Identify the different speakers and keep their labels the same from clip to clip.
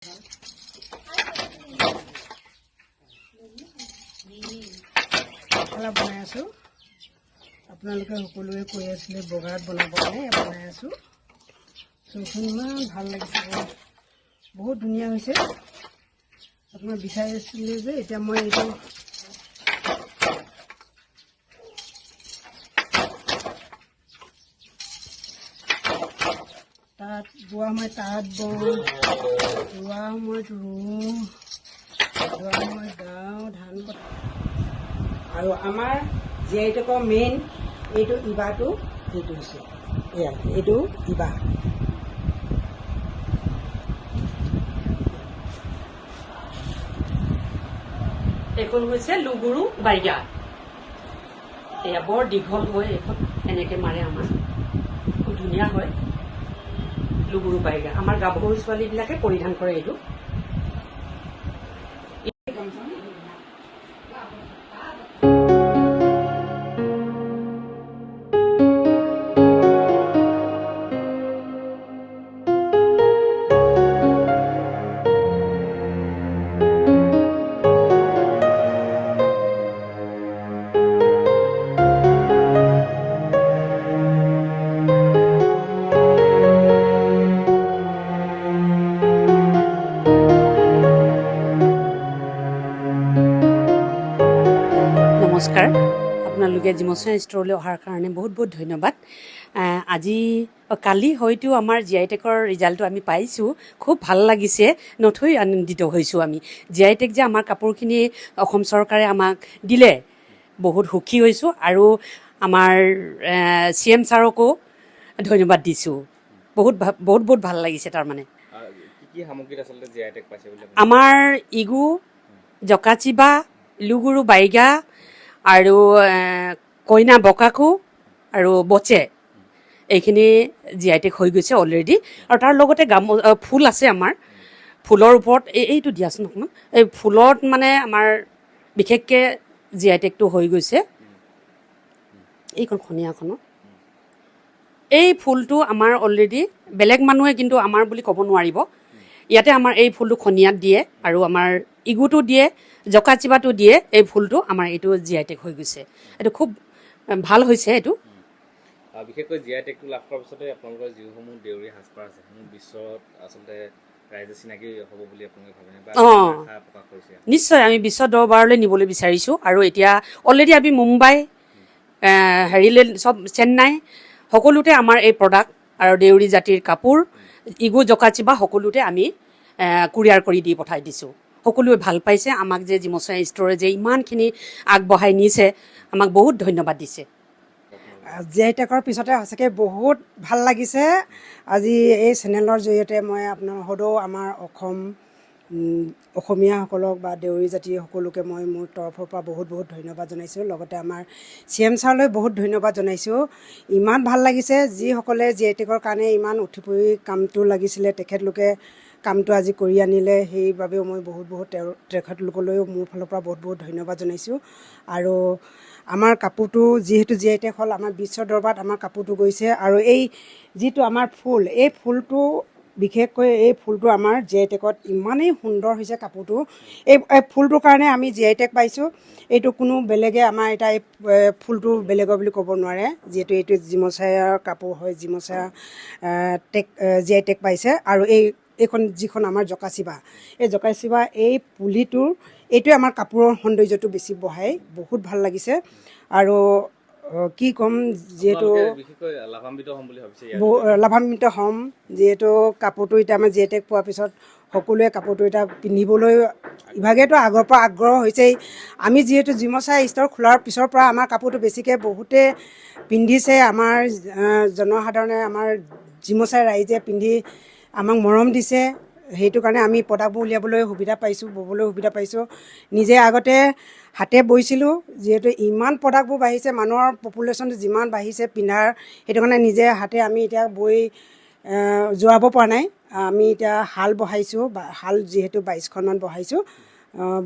Speaker 1: মেখেলা বনাই আছোঁ। আপোনালোকে সকলোৱে কৈ আছিলে বগাত বনাব কাৰণে বনাই আছোঁ। চোন ইমান ভাল লাগিছে, বহুত ধুনীয়া হৈছে। আপোনাৰ বিচাৰি আছিলে যে এতিয়া মই এইটো তাঁত বোৱা সময়ত তাঁত বওঁ, ৰোৱা সময়ত ৰোওঁ, ৰোৱা সময়ত গাওঁ, ধান কটা। আৰু আমাৰ জীয়াইটেকৰ মেইন এইটো ইবাটো এইটো হৈছে এয়া, এইটো ইবা।
Speaker 2: এইখন হৈছে লুগুৰু বাইগা। এয়া বৰ দীঘল হয়, এইখন এনেকে মাৰে আমাৰ, খুব ধুনীয়া হয়। লুগুৰু বাইগা আমাৰ গাভৰু ছোৱালীবিলাকে পৰিধান কৰে এইটো। নমস্কাৰ, আপোনালোকে জিমচা ষ্ট'ৰলৈ অহাৰ কাৰণে বহুত বহুত ধন্যবাদ। কালি হয়তো আমাৰ জীআইটেকৰ ৰিজাল্টটো আমি পাইছোঁ, খুব ভাল লাগিছে, নথৈ আনন্দিত হৈছোঁ আমি। জীআইটেক যে আমাৰ কাপোৰখিনি অসম চৰকাৰে আমাক দিলে, বহুত সুখী হৈছোঁ। আৰু আমাৰ CM ছাৰকো ধন্যবাদ দিছোঁ। বহুত বহুত ভাল লাগিছে। তাৰমানে আমাৰ ইগু, জকাচিবা, লুগুৰু বাইগা আৰু কইনা বকাকু আৰু বচে, এইখিনি জীআইটেক হৈ গৈছে অলৰেডি। আৰু তাৰ লগতে ফুল আছে আমাৰ। ফুলৰ ওপৰত এইটো দিয়াচোন অকণমান। এই ফুলত মানে আমাৰ বিশেষকৈ জীআইটেকটো হৈ গৈছে। এইখন খনীয়াখনত এই ফুলটো আমাৰ অলৰেডি, বেলেগ মানুহে কিন্তু আমাৰ বুলি ক'ব নোৱাৰিব। ইয়াতে আমাৰ এই ফুলটো খনীয়াত দিয়ে আৰু আমাৰ ইগুটো দিয়ে, জকাচিবাটো দিয়ে। এই ফুলটো আমাৰ এইটো জীআইটেক হৈ গৈছে। এইটো খুব ভাল হৈছে। এইটো
Speaker 3: বিশেষকৈ জীআইটেকটো লাভ কৰাৰ পিছতে আপোনালোকৰ যিসমূহ দেউৰী সাজপাৰ আছে, সেইসমূহ বিশ্বত আচলতে ৰাইজে চিনাকি হ'ব বুলি আপোনালোকে ভাবেনে, বা আশা প্ৰকাশ কৰিছে?
Speaker 2: নিশ্চয় আমি বিশ্ব দৰবাৰলৈ নিবলৈ বিচাৰিছোঁ। আৰু এতিয়া অলৰেডি আমি মুম্বাই, চব চেন্নাই, সকলোতে আমাৰ এই প্ৰডাক্ট আৰু দেউৰী জাতিৰ কাপোৰ, ইগু জকাচিবা সকলোতে আমি কুৰিয়াৰ কৰি দি পঠাই দিছোঁ। সকলোৱে ভাল পাইছে। আমাক যে জিমচা ষ্ট'ৰে যে ইমানখিনি আগবঢ়াই নিছে, আমাক বহুত ধন্যবাদ দিছে।
Speaker 1: জীআইটেকৰ পিছতে সঁচাকৈ বহুত ভাল লাগিছে। আজি এই চেনেলৰ জৰিয়তে মই সদৌ আমাৰ অসমীয়াসকলক বা দেউৰী জাতি সকলোকে মই মোৰ তৰফৰ পৰা বহুত বহুত ধন্যবাদ জনাইছোঁ। লগতে আমাৰ CM ছাৰলৈ বহুত ধন্যবাদ জনাইছোঁ। ইমান ভাল লাগিছে। যিসকলে জীআইটেকৰ কাৰণে ইমান উঠি পৰি কামটো লাগিছিলে, তেখেতলোকে কামটো আজি কৰি আনিলে। সেইবাবেও মই বহুত তেখেতলোকলৈও মোৰ ফালৰ পৰা বহুত বহুত ধন্যবাদ জনাইছোঁ। আৰু আমাৰ কাপোৰটো যিহেতু জীআইটেক হ'ল, আমাৰ বিশ্ব দৰবাৰত আমাৰ কাপোৰটো গৈছে। আৰু এই যিটো আমাৰ ফুল, এই ফুলটো বিশেষকৈ এই ফুলটো আমাৰ জীআইটেকত ইমানেই সুন্দৰ হৈছে কাপোৰটো। এই ফুলটোৰ কাৰণে আমি জীআইটেক পাইছোঁ। এইটো কোনো বেলেগে আমাৰ এতিয়া এই ফুলটো বেলেগৰ বুলি ক'ব নোৱাৰে, যিহেতু এইটো জিমচাৰ কাপোৰ হয়। জিমচা জীআইটেক পাইছে। আৰু এইখন যিখন আমাৰ জকাচিবা, এই জকাচিবা এই পুলিটোৰ এইটোৱে আমাৰ কাপোৰৰ সৌন্দৰ্যটো বেছি বঢ়ায়। বহুত ভাল লাগিছে। আৰু কি ক'ম, যিহেতু লাভান্বিত হ'ম। যিহেতু কাপোৰটো এতিয়া আমাৰ জীআইটেক পোৱাৰ পিছত সকলোৱে কাপোৰটো এতিয়া পিন্ধিবলৈ ইভাগেতো আগৰ পৰা আগ্ৰহ হৈছেই। আমি যিহেতু জিমচা ষ্ট'ৰ খোলাৰ পিছৰ পৰা আমাৰ কাপোৰটো বেছিকৈ বহুতে পিন্ধিছে। আমাৰ জনসাধাৰণে, আমাৰ জিমচাৰ ৰাইজে পিন্ধি আমাক মৰম দিছে। সেইটো কাৰণে আমি প্ৰডাক্টবোৰ উলিয়াবলৈ সুবিধা পাইছোঁ, ব'বলৈ সুবিধা পাইছোঁ। নিজে আগতে হাতে বৈছিলোঁ। যিহেতু ইমান প্ৰডাক্টবোৰ বাঢ়িছে, মানুহৰ পপুলেশ্যনটো যিমান বাঢ়িছে পিন্ধাৰ, সেইটো কাৰণে নিজে হাতে আমি এতিয়া বৈ যোৱাব পৰা নাই। আমি এতিয়া শাল বহাইছোঁ, শাল যিহেতু 22খনমান বহাইছোঁ।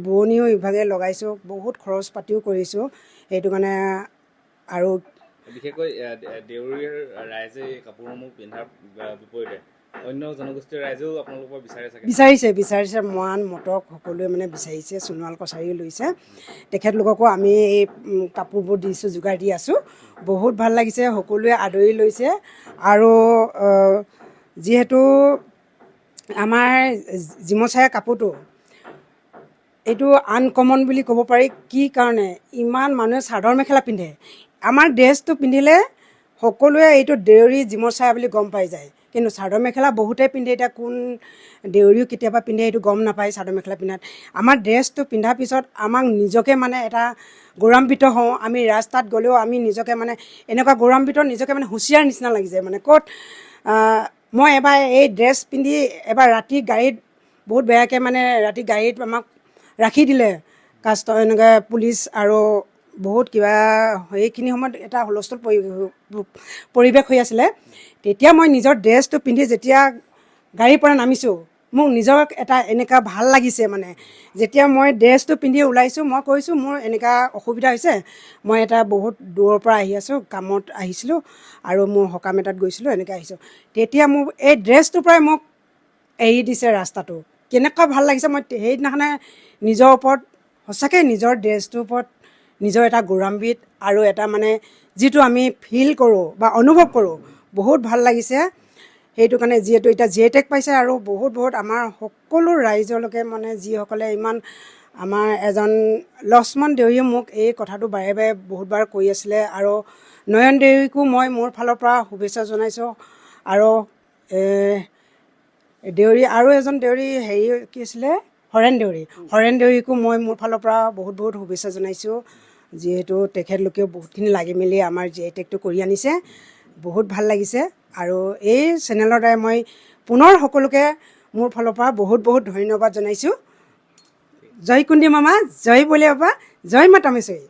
Speaker 1: বোৱনীও ইভাগে লগাইছোঁ, বহুত খৰচ পাতিও কৰিছোঁ। সেইটো কাৰণে আৰু
Speaker 3: বিশেষকৈ দেউৰীৰ ৰাইজে কাপোৰসমূহ পিন্ধাৰ বিপৰীতে অন্য জনগোষ্ঠীৰ ৰাইজেও আপোনালোকৰ বিচাৰে চাগে
Speaker 1: বিচাৰিছে মৰাণ মটক সকলোৱে মানে বিচাৰিছে সোণোৱাল কছাৰীও লৈছে তেখেতলোককো আমি এই কাপোৰবোৰ দিছোঁ যোগাৰ দি আছোঁ বহুত ভাল লাগিছে সকলোৱে আদৰি লৈছে আৰু যিহেতু আমাৰ জিমচায়া কাপোৰটো এইটো আনকমন বুলি ক'ব পাৰি কি কাৰণে ইমান মানুহে চাদৰ মেখেলা পিন্ধে আমাৰ ড্ৰেছটো পিন্ধিলে সকলোৱে এইটো দেউৰী জিমচায়া বুলি গম পাই যায় কিন্তু চাদৰ মেখেলা বহুতে পিন্ধে এতিয়া কোন দেউৰীও কেতিয়াবা পিন্ধে এইটো গম নাপায় চাদৰ মেখেলা পিন্ধাত আমাৰ ড্ৰেছটো পিন্ধাৰ পিছত আমাক নিজকে মানে এটা গৌৰৱান্বিত হওঁ আমি ৰাস্তাত গ'লেও আমি নিজকে মানে এনেকুৱা গৌৰৱান্বিত নিজকে মানে হুঁচিয়াৰ নিচিনা লাগি যায় মানে ক'ত মই এবাৰ এই ড্ৰেছ পিন্ধি এবাৰ ৰাতি গাড়ীত বহুত বেয়াকৈ মানে ৰাতি গাড়ীত আমাক ৰাখি দিলে এনেকৈ পুলিচ আৰু বহুত কিবা সেইখিনি সময়ত এটা হুলস্থুল পৰিৱেশ হৈ আছিলে তেতিয়া মই নিজৰ ড্ৰেছটো পিন্ধি যেতিয়া গাড়ীৰ পৰা নামিছোঁ মোক নিজক এটা এনেকুৱা ভাল লাগিছে মানে যেতিয়া মই ড্ৰেছটো পিন্ধি ওলাইছোঁ মই কৈছোঁ মোৰ এনেকুৱা অসুবিধা হৈছে মই এটা বহুত দূৰৰ পৰা আহি আছোঁ কামত আহিছিলোঁ আৰু মোৰ সকাম এটাত গৈছিলোঁ এনেকৈ আহিছোঁ তেতিয়া মোক এই ড্ৰেছটোৰ পৰাই মোক এৰি দিছে ৰাস্তাটো কেনেকুৱা ভাল লাগিছে মই সেইদিনাখনে নিজৰ ওপৰত সঁচাকৈ নিজৰ ড্ৰেছটোৰ ওপৰত নিজৰ এটা গৌৰৱান্বিত আৰু এটা মানে যিটো আমি ফিল কৰোঁ বা অনুভৱ কৰোঁ বহুত ভাল লাগিছে সেইটো কাৰণে যিহেতু এতিয়া জিএটেক পাইছে আৰু বহুত আমাৰ সকলো ৰাইজলৈকে মানে যিসকলে ইমান আমাৰ এজন লক্ষ্মণ দেউৰীয়ে মোক এই কথাটো বাৰে বাৰে বহুতবাৰ কৈ আছিলে আৰু নয়ন দেউৰীকো মই মোৰ ফালৰ পৰা শুভেচ্ছা জনাইছোঁ আৰু দেউৰী আৰু এজন দেউৰী হেৰি কি আছিলে হৰেণ দেউৰীকো মই মোৰ ফালৰ পৰা বহুত শুভেচ্ছা জনাইছোঁ যিহেতু তেখেতলোকেও বহুতখিনি লাগি মেলি আমাৰ জিএটেকটো কৰি আনিছে বহুত ভাল লাগিছে আৰু এই চেনেলৰ দ্বাৰাই মই পুনৰ সকলোকে মোৰ ফালৰ পৰা বহুত ধন্যবাদ জনাইছোঁ জয় কুন্দি মামা জয় বলে বাবা জয় মাতা মেচৰি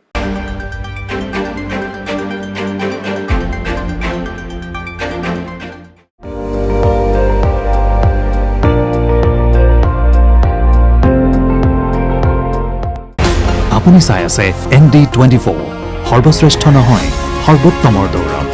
Speaker 4: আপুনি চাই আছে ND24 সৰ্বশ্ৰেষ্ঠ নহয় সৰ্বোত্তমৰ দৌৰ